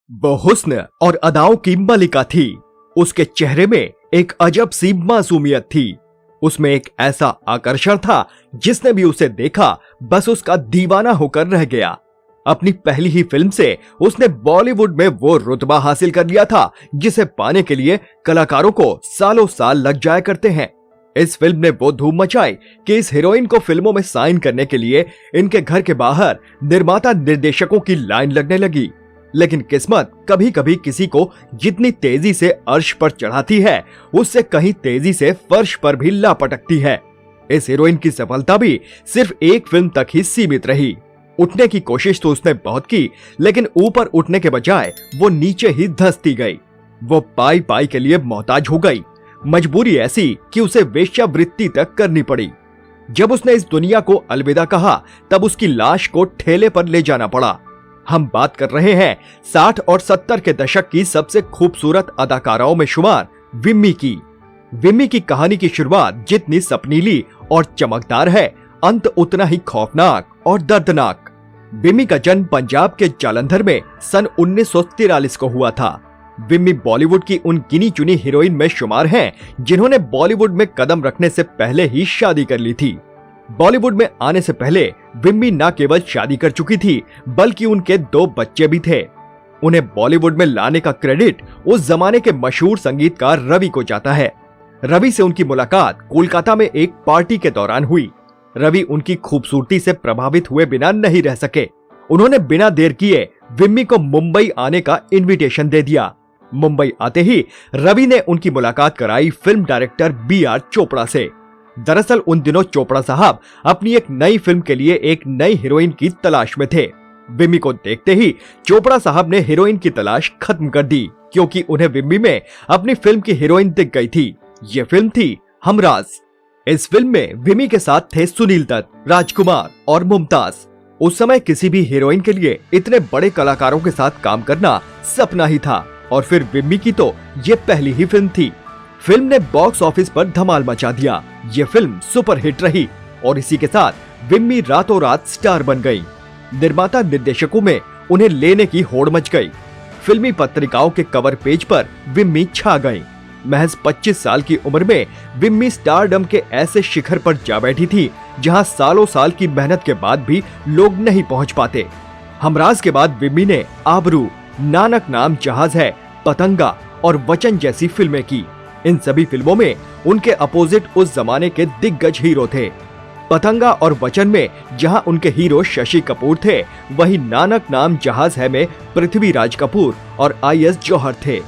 वो हुस्न और अदाओं की मलिका थी। उसके चेहरे में एक अजब सी मासूमियत थी। उसमें एक ऐसा आकर्षण था जिसने भी उसे देखा बस उसका दीवाना होकर रह गया। अपनी पहली ही फिल्म से उसने बॉलीवुड में वो रुतबा हासिल कर लिया था जिसे पाने के लिए कलाकारों को सालों साल लग जाया करते हैं। इस फिल्म ने वो धूम मचाई कि इस हीरोइन को फिल्मों में साइन करने के लिए इनके घर के बाहर निर्माता निर्देशकों की लाइन लगने लगी। लेकिन किस्मत कभी कभी किसी को जितनी तेजी से अर्श पर चढ़ाती है उससे कहीं तेजी से फर्श पर भी ला पटकती है। इस हीरोइन की सफलता भी सिर्फ एक फिल्म तक ही सीमित रही। उठने की कोशिश तो उसने बहुत की, लेकिन ऊपर उठने के बजाय वो नीचे ही धंसती गई। वो पाई पाई के लिए मोहताज हो गई। मजबूरी ऐसी कि उसे वेश्यावृत्ति तक करनी पड़ी। जब उसने इस दुनिया को अलविदा कहा तब उसकी लाश को ठेले पर ले जाना पड़ा। हम बात कर रहे हैं 60 और 70 के दशक की सबसे खूबसूरत अदाकाराओं में शुमार विम्मी की। विम्मी की कहानी की शुरुआत जितनी सपनीली और चमकदार है, अंत उतना ही खौफनाक और दर्दनाक। विम्मी का जन्म पंजाब के जालंधर में सन 1943 को हुआ था। विम्मी बॉलीवुड की उन गिनी चुनी हीरोइन में शुमार हैं जिन्होंने बॉलीवुड में कदम रखने से पहले ही शादी कर ली थी। बॉलीवुड में आने से पहले विम्मी न केवल शादी कर चुकी थी बल्कि उनके 2 बच्चे भी थे। उन्हें बॉलीवुड में लाने का क्रेडिट उस जमाने के मशहूर संगीतकार रवि को जाता है। रवि से उनकी मुलाकात कोलकाता में एक पार्टी के दौरान हुई। रवि उनकी खूबसूरती से प्रभावित हुए बिना नहीं रह सके। उन्होंने बिना देर किए विम्मी को मुंबई आने का इनविटेशन दे दिया। मुंबई आते ही रवि ने उनकी मुलाकात कराई फिल्म डायरेक्टर B.R. चोपड़ा से। दरअसल उन दिनों चोपड़ा साहब अपनी एक नई फिल्म के लिए एक नई हीरोइन की तलाश में थे। विम्मी को देखते ही चोपड़ा साहब ने हीरोइन की तलाश खत्म कर दी, क्योंकि उन्हें विम्मी में अपनी फिल्म की हीरोइन दिख गई थी। ये फिल्म थी हमराज। इस फिल्म में विम्मी के साथ थे सुनील दत्त, राजकुमार और मुमताज। उस समय किसी भी हीरोइन के लिए इतने बड़े कलाकारों के साथ काम करना सपना ही था, और फिर विम्मी की तो ये पहली ही फिल्म थी। फिल्म ने बॉक्स ऑफिस पर धमाल मचा दिया। ये फिल्म सुपरहिट रही और इसी के साथ विम्मी रातों रात स्टार बन गई। निर्माता निर्देशकों में उन्हें लेने की होड़ मच गई। फिल्मी पत्रिकाओं के कवर पेज पर विम्मी छा गई। महज 25 साल की उम्र में विम्मी स्टारडम के ऐसे शिखर पर जा बैठी थी जहां सालों साल की मेहनत के बाद भी लोग नहीं पहुंच पाते। हमराज के बाद विम्मी ने आबरू, नानक नाम जहाज है, पतंगा और वचन जैसी फिल्में की। इन सभी फिल्मों में उनके अपोजिट उस जमाने के दिग्गज हीरो थे। पतंगा और वचन में जहां उनके हीरो शशि कपूर थे, वहीं नानक नाम जहाज है में पृथ्वीराज कपूर और IS जौहर थे।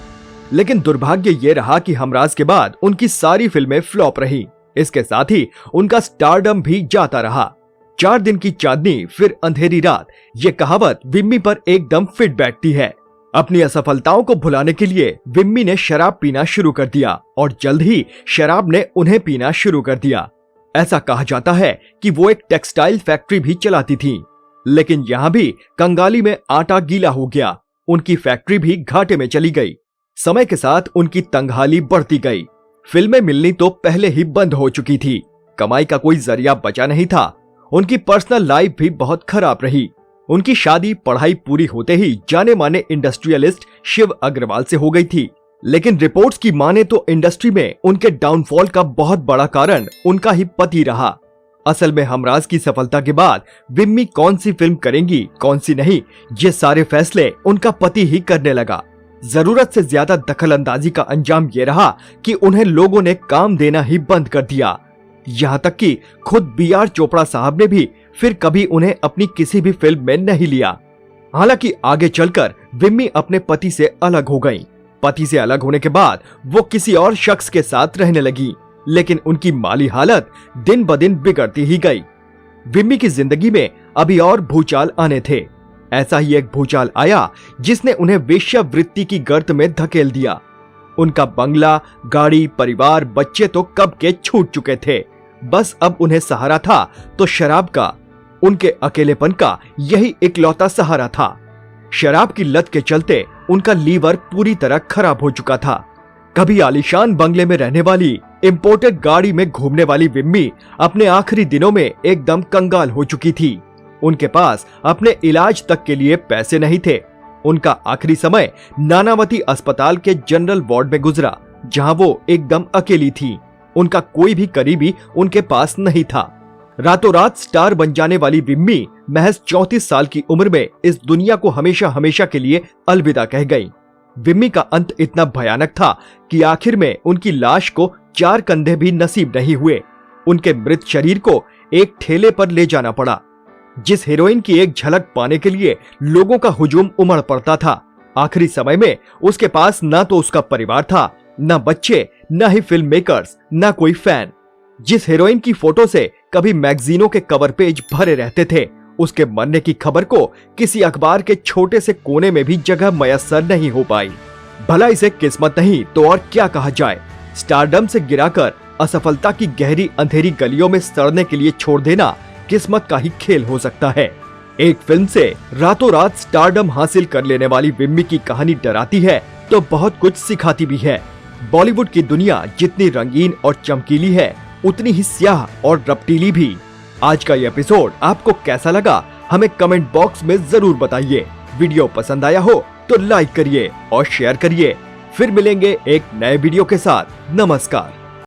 लेकिन दुर्भाग्य ये रहा कि हमराज के बाद उनकी सारी फिल्में फ्लॉप रही। इसके साथ ही उनका स्टारडम भी जाता रहा। 4 दिन की चांदनी फिर अंधेरी रात, ये कहावत विम्मी पर एकदम फिट बैठती है। अपनी असफलताओं को भुलाने के लिए विम्मी ने शराब पीना शुरू कर दिया और जल्द ही शराब ने उन्हें पीना शुरू कर दिया। ऐसा कहा जाता है कि वो एक टेक्सटाइल फैक्ट्री भी चलाती थी, लेकिन यहाँ भी कंगाली में आटा गीला हो गया। उनकी फैक्ट्री भी घाटे में चली गई। समय के साथ उनकी तंगहाली बढ़ती गई। फिल्में मिलनी तो पहले ही बंद हो चुकी थी। कमाई का कोई जरिया बचा नहीं था। उनकी पर्सनल लाइफ भी बहुत खराब रही। उनकी शादी पढ़ाई पूरी होते ही जाने माने इंडस्ट्रियलिस्ट शिव अग्रवाल से हो गई थी। लेकिन रिपोर्ट्स की माने तो इंडस्ट्री में उनके डाउनफॉल का बहुत बड़ा कारण उनका ही पति रहा। असल में हमराज की सफलता के बाद विम्मी कौन सी फिल्म करेंगी कौन सी नहीं, ये सारे फैसले उनका पति ही करने लगा। जरूरत से ज्यादा दखल अंदाजी का अंजाम ये रहा कि उन्हें लोगों ने काम देना ही बंद कर दिया। यहाँ तक कि खुद B.R. चोपड़ा साहब ने भी फिर कभी उन्हें अपनी किसी भी फिल्म में नहीं लिया। हालांकि आगे चलकर विम्मी अपने पति से अलग हो गईं। पति से अलग होने के बाद वो किसी और शख्स के साथ रहने लगी, लेकिन उनकी माली हालत दिन ब दिन बिगड़ती ही गई। विम्मी की जिंदगी में अभी और भूचाल आने थे। ऐसा ही एक भूचाल आया जिसने उन्हें वेश्यावृत्ति की गर्त में धकेल दिया। उनका बंगला, गाड़ी, परिवार, बच्चे तो कब के छूट चुके थे। बस अब उन्हें सहारा था तो शराब का। उनके अकेलेपन का यही इकलौता सहारा था। शराब की लत के चलते उनका लीवर पूरी तरह खराब हो चुका था। कभी आलीशान बंगले में रहने वाली, इंपोर्टेड गाड़ी में घूमने वाली विम्मी अपने आखिरी दिनों में एकदम कंगाल हो चुकी थी। उनके पास अपने इलाज तक के लिए पैसे नहीं थे। उनका आखिरी समय नानावती अस्पताल के जनरल वार्ड में गुजरा, जहां वो एकदम अकेली थी। उनका कोई भी करीबी उनके पास नहीं था। रातों रात स्टार बन जाने वाली विम्मी महज 34 साल की उम्र में इस दुनिया को हमेशा हमेशा के लिए अलविदा कह गई। विम्मी का अंत इतना भयानक था कि आखिर में उनकी लाश को 4 कंधे भी नसीब नहीं हुए। उनके मृत शरीर को एक ठेले पर ले जाना पड़ा। जिस हीरोइन की एक झलक पाने के लिए लोगों का हुजूम उमड़ पड़ता था, आखिरी समय में उसके पास ना तो उसका परिवार था, न बच्चे, न ही फिल्म मेकर्स, न कोई फैन। जिस हीरोइन की फोटो से कभी मैगजीनों के कवर पेज भरे रहते थे, उसके मरने की खबर को किसी अखबार के छोटे से कोने में भी जगह मयस्सर नहीं हो पाई। भला इसे किस्मत नहीं तो और क्या कहा जाए। स्टारडम से गिराकर असफलता की गहरी अंधेरी गलियों में सड़ने के लिए छोड़ देना किस्मत का ही खेल हो सकता है। एक फिल्म से रातों रात स्टारडम हासिल कर लेने वाली विम्मी की कहानी डराती है तो बहुत कुछ सिखाती भी है। बॉलीवुड की दुनिया जितनी रंगीन और चमकीली है, उतनी ही स्याह और रपटीली भी। आज का ये एपिसोड आपको कैसा लगा, हमें कमेंट बॉक्स में जरूर बताइए। वीडियो पसंद आया हो तो लाइक करिए और शेयर करिए। फिर मिलेंगे एक नए वीडियो के साथ। नमस्कार।